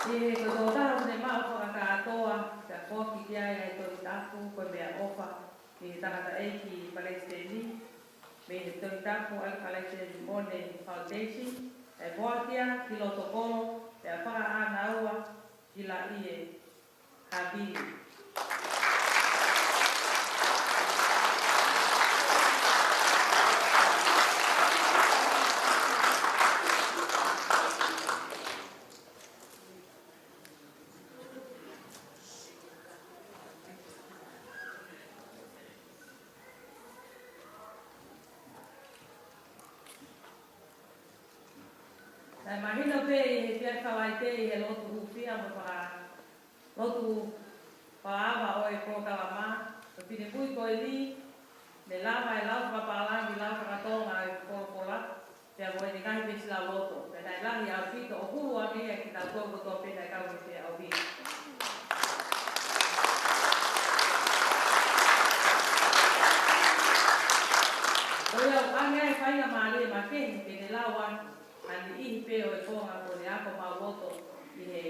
E ko tō tāu ne mau whakakātoa, ka kōki ki ai ai tō i tāku, koe mea ofa ki tahata e ki Palestini. Me he tō i tāku ai Palestini Mone Foundation, e boatia ki loto kono, e a whaka āna aua ki la i e Habili. Mahina pe he pia kawai te he lotu upia mo para lotu paawa o e pokawama. So pine pui ko e li, me lama e lau papalangi lau kakatonga e koropola, te a moe ni kahi pesi lau loto. Te tai lahi au pito o huru a mea ki tau tōko tō pena kau ni te au pito. Oi au angai e whainga maale ma kehi pene lau anu. Ani ihi peo e konga ko ne ako mau loto i he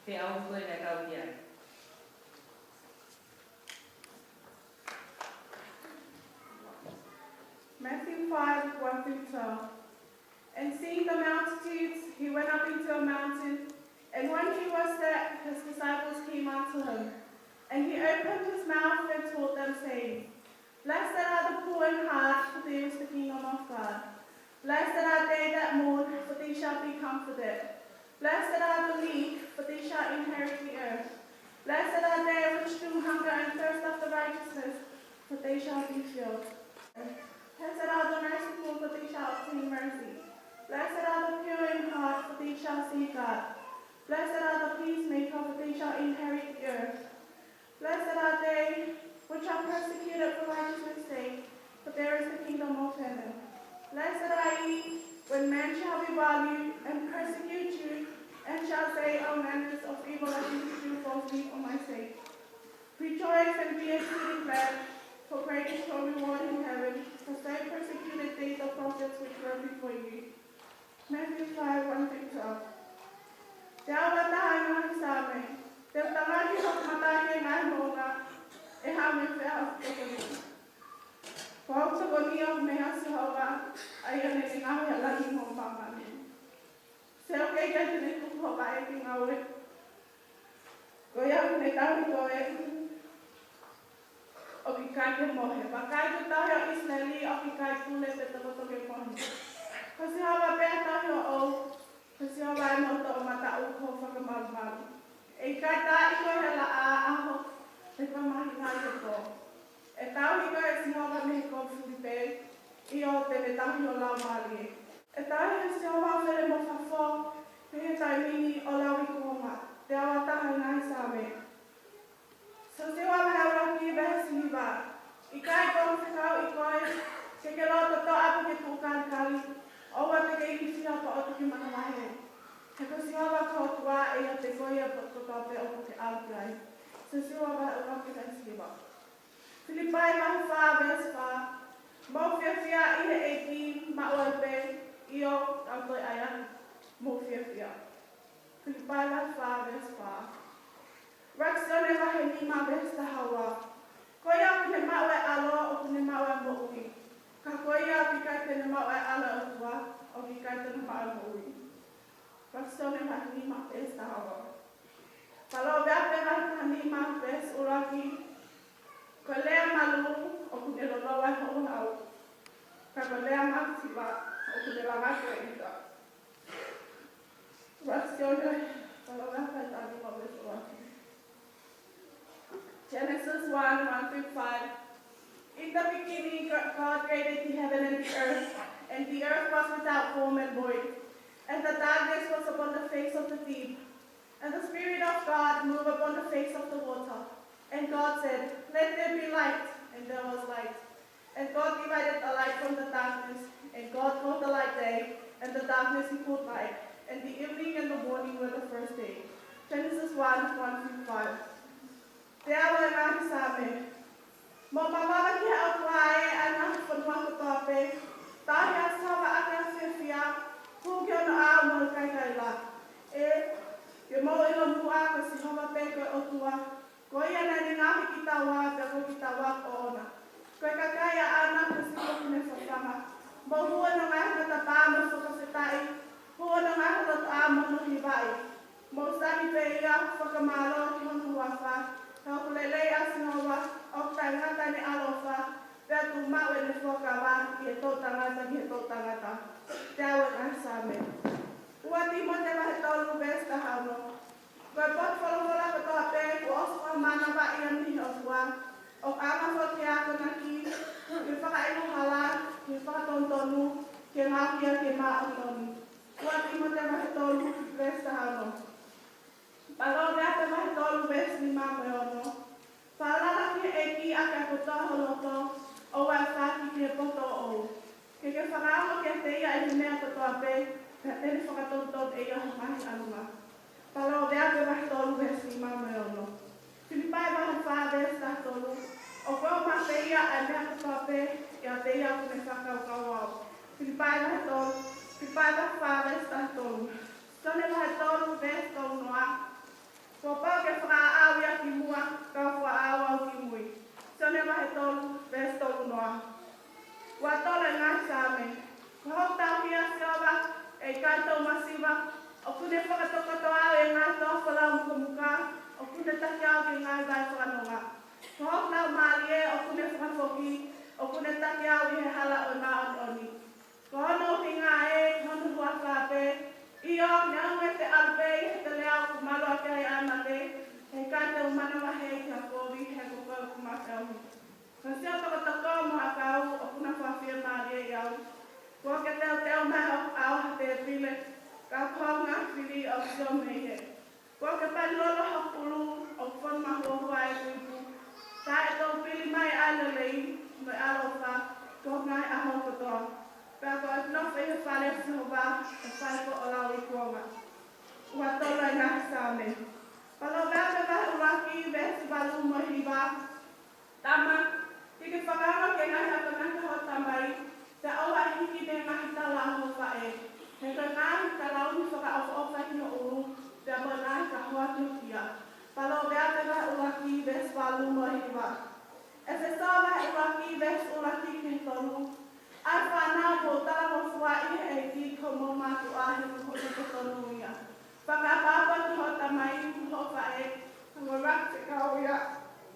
te au koe na kau ki ai. Matthew 5:1-12. And seeing the multitudes, he went up into a mountain, and when he was there, his disciples came unto him. And he opened his mouth and taught them, saying, Blessed are the poor in heart, for theirs is the kingdom of God. Blessed are they that mourn, for they shall be comforted. Blessed are the meek, for they shall inherit the earth. Blessed are they which do hunger and thirst after righteousness, for they shall be filled. Blessed are the merciful, for they shall obtain mercy. Blessed are the pure in heart, for they shall see God. Blessed are the peacemakers, for they shall inherit the earth. Blessed are they which are persecuted for righteousness' sake, for there is the kingdom of heaven. Blessed are ye, when men shall revile you and persecute you, and shall say all manners of evil against you falsely for my sake. Rejoice and be exceeding glad, for great is your reward in heaven, for so persecuted they the prophets which were before you. Matthew 5:1-12. Te awa taha ngā hisame, te tamaki hok matake ngā honga, e hame whea hokoni. Whautagoni of me hasi hawa, aiane ni ngā hea lahi mo mamani. Se o kei kai tene kuku hoka e ki ngaue. Ko iau ne tahi koe, o ki kai te mohe. Wa kai te tahi o Israeli, o ki kai pule te takotoke mohe. Ko si hawa pēr tahi o au, ko si hawa e moto o mata uko whakamaru. E kai tā iko he la a aho, te kamahi ngai te tō. E tau hika e si hawa me ko Filipe, i o te me tahi o lau mali. E tahi e si hawa where mo whawho, me he tai mini o lau i kuonga, te awa taha i ngai sāme. So si hawa me aura ki vehe si hiwa, i kai tō whikau i koe, ke ke loto tō apu ke tūkari kari, o wa te kei ki pa o tuki mana mahe. He ko si hawa ko tua e a te koia po tope o ko ke aukai. So si hawa ura ki kai si hiwa. Filipai mahu wha ves wha, mau whiawhia i he eiki ma o pe i o kautoi aia, mau whiawhia. Filipai mahu wha ves wha. Raksione wahe ni ma ves ta hawa. Koia o kune mau e alo o kune mau e mo ui. Ka koia o ki kai tene mau e alo o tua, o ki kai tene mau e mo ui. Raksione wahe ni ma ves ta hawa. Palo veape wahe ni ma ves uraki, ko lea malu o kune loloa e hou hau. Ka ko lea matiwa o kune lamako e ika. Raksione, palo veape tani ma ves uraki. Genesis 1:1-5. In the beginning, God created the heaven and the earth was without form and void, and the darkness was upon the face of the deep, and the Spirit of God moved upon the face of the water. And God said, Let there be light, and there was light. And God divided the light from the darkness, and God called the light day, and the darkness he called night, and the evening and the morning were the first day. Genesis 1:1-5. Te awa e ngāhi sāme. Mo mamama ki hao kuae a ngāhi whanua ko tōpe, tāhi a sawa ake a whiawhia, hūki ono a moro kai kai la. E mo ilo peia whakamalo ki honu wafa. Ka kulelei asinowa o tai ngata ni alofa. Pea tu mau e le whakawa i e tō tangata ki e tō tangata. Te awe ngai same. Ua ti mo te wahe tolu besta hano. Koe pot wholomola ka toa pe ku osua mana wa i ani osua. O anga whoti a kona ki whakailu hala, ki whakatontonu, ke ngākia ke maa otoni. Ua ti mo te wahe tolu besta hano. Palo mea te wahe tolu besta ni mame ono. Whalala ki e ki a ka kutoho loto, o wai whaki ki e poto o. Ke whakaamo ki a te ia e mea katoa pe, ka tene whakatonton e ia mahi alunga. Palo mea te wahe tolu besta ni mame ono. Filipai wahe wha besta tolu, o koe ma te ia e mea katoa pe, ia te ia kune whakau kawau. Filipai wahe tolu, Filipai wahe wha besta tolu. Tone wahe tolu besta tolu noa. Ko pau ke whakaawia ki mua, ka whaawau ki mui. Tone wahe tolu besta tolu noa. Ua tole ngā sāme. Ko hau tau hia seowa, e kaitou masiwa, o kune whakatokoto au e ngā tō whalau mukamuka, o kune taki au ki ngā vai whanonga. Ko hau tau maalie, o kune whakafoki, o kune taki au i he hala o ngā oni. Ko hono ki ngā e, hono hua whape, Iyo, nyangu e te alpei, he te leo ku malo a kia i anate, he kaitou manawa hei kia kōwi, he kukau ku makauhi. Ka seo toko mo a kau, o kuna whawhia maalie i au. Kua ke teo mai au ha te pile, ka pau ngā whiri o seo mehe. Kua ke pai lolo hapulu, o whon mahua e kuipu. Tā e tō pili mai alelei, mai alofa, kua ngai aho kotoa. Pea ko e nofe he whare whihowa, e whare ko o lau i kuonga. Ua tola i ngā sāme. Palo mea te wahe uraki, vesi walu mo hiwa. Tama, tiki whakaama ke ngai hapa naka ho tamai, te aua hiki ne ngahi tala ho whae. He ka ngahi ka launi whaka ofa hino uru, te amo ngahi ka hoa tukia. Palo mea te wahe uraki, vesi walu mo hiwa. E se sā wahe uraki, vesi uraki ki tonu. Ai whanau po tala mo fua i e ki ko mo mātu ahi ko ko tonu ia. Whakapapa ki ho tamai ki ho whae, ko rak te kau ia,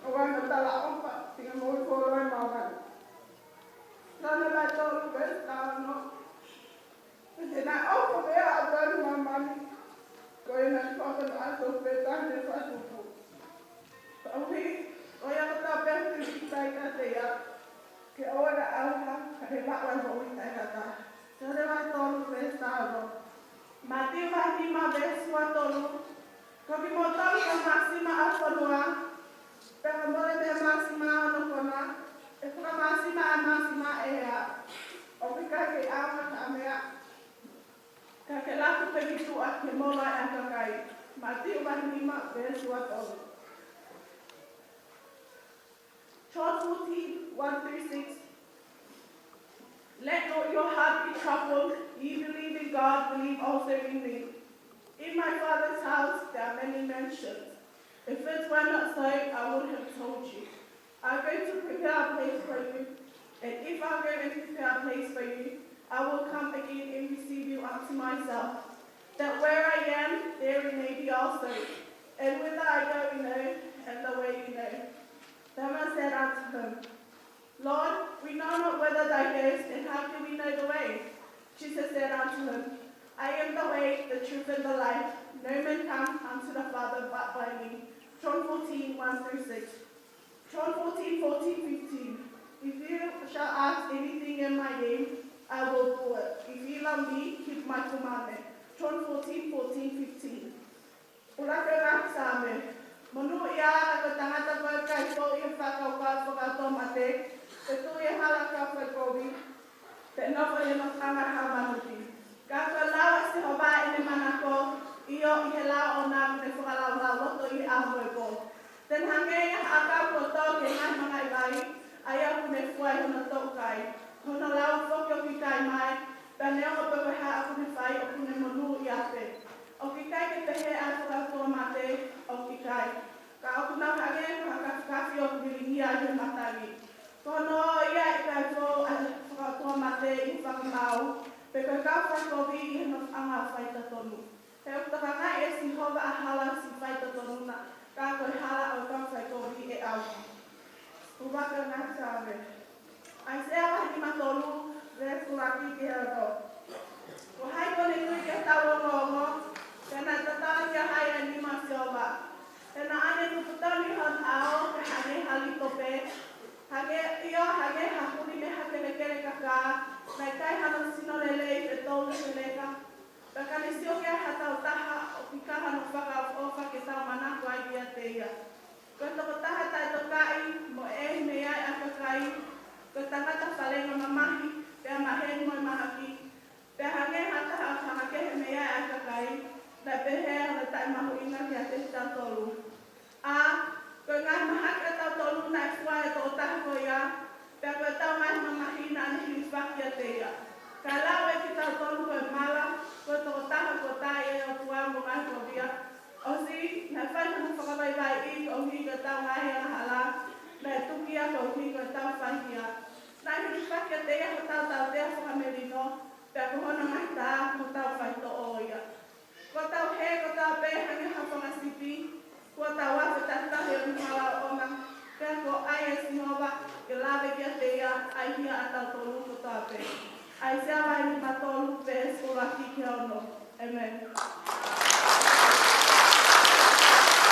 o wanga tala opa, tinga mo i koro e maumani. Nana lai tolu bes tāno. E nā opa mea a wani maumani, ko e nā whakana ato pe tāne whatupu. Pauhi, o ia kata pēhti ki tai ka te ia. Ke ora auha, ka he lakwa ho i tai kata. Tere wai tolu bes tāno. Ma tiu wahi ma bes wa tolu. Ko ki mo tolu ka masima a whanua. Peka mole me masima ono kona. E whaka masima a masima e hea. O ki ka ke awa ka mea. Ka ke laku pe kitu a ke mola e akakai. Ma tiu wahi ma bes wa tolu. John 14:1-6. Let not your heart be troubled. Ye believe in God, believe also in me. In my Father's house there are many mansions. If it were not so, I would have told you. I'm going to prepare a place for you. And if I go and prepare a place for you, I will come again and receive you unto myself, that where I am, there you may be also. And whither I go you know, and the way you know. Thomas said unto him, Lord, we know not whither thou goest, and how do we know the way? Jesus said unto him, I am the way, the truth, and the life. No man comes unto the Father but by me. John 14:1-6. John 14:14-15. If you shall ask anything in my name, I will do it. If you love me, keep my commandment. John 14:14-15. Ulaka same. Manu ia ka tangata ko kai ko i whakau ka mate. Te tu i hala ka whakowi. Te nopo i no kanga hamanuti. Ka ka lawa se hoba i ne manako. Iyo i he lao o nā kune whakalau lau loto i ahoe ko. Ten hangea a ka koto ke ngai mga i vai. Ai au kune fuai hono tau kai. Hono lau whokio ki kai mai. Tane o pewe ha a kune whai o kune monu i ape. O ki kai ke te he a whakatoa mate o ki kai. Ka o kuna hage ka kawhi o kumiringi a he matagi. Kono ia i kai tō a whakatoa mate i whakamau. Pe ka whakowi i heno anga whaita tonu. He o takangai e si hova a hala si whai totoruna. Ka koe hala o ka whai kōri e au. Uwaka ngā tāwe. Ai sea wahi matolu, re kuraki ki hea tō. Ko hai kone kui ke tau ngongo, tēnā tatā kia hai e nima siowa. Tēnā ane kuputoni hon ao, ke hane hali tope. Hage iyo, hage hahuri me hake lekere kaka, mai kai hano sino lelei te tolu se leka. Taka ni sio kia hatau taha o pikaha no whaka o whake tau manako ai kia te ia. Ko toko taha tai tokai, mo ehi me ai a kakai, ko tangata whalenga mamahi, pia maheni moi mahaki, pia hange hataha o whakakehe me ai a kakai, na pehea na tai mahu inga kia te tau tolu. A, ko ngai mahaki a tau tolu na e fua e toko taha ko ia, pia ko tau mai mamahi na anihi whaki a te ia. Ka lau e ki tau tolu ko e mala, ko toko taha ko tai e o tua mo ngai ko via. O si, na whaihana whakawaiwai i o hi ka tau ngai ana hala, na e tukia ko hi ka tau whaihia. Nā hiri whakia te ia ko tau tea whakamerino, pia ko hona mai tā ko tau whaito o ia. Ko tau he, ko tau pē hangi hawhanga sipi, ko tau wafe tatahi o mala o onga, pia ko ai e sinova, ke lawe kia te ia, ai hia a tau tolu ko tau pē. Ai sea vai ni matolu pē skolaki kia ono. Amen.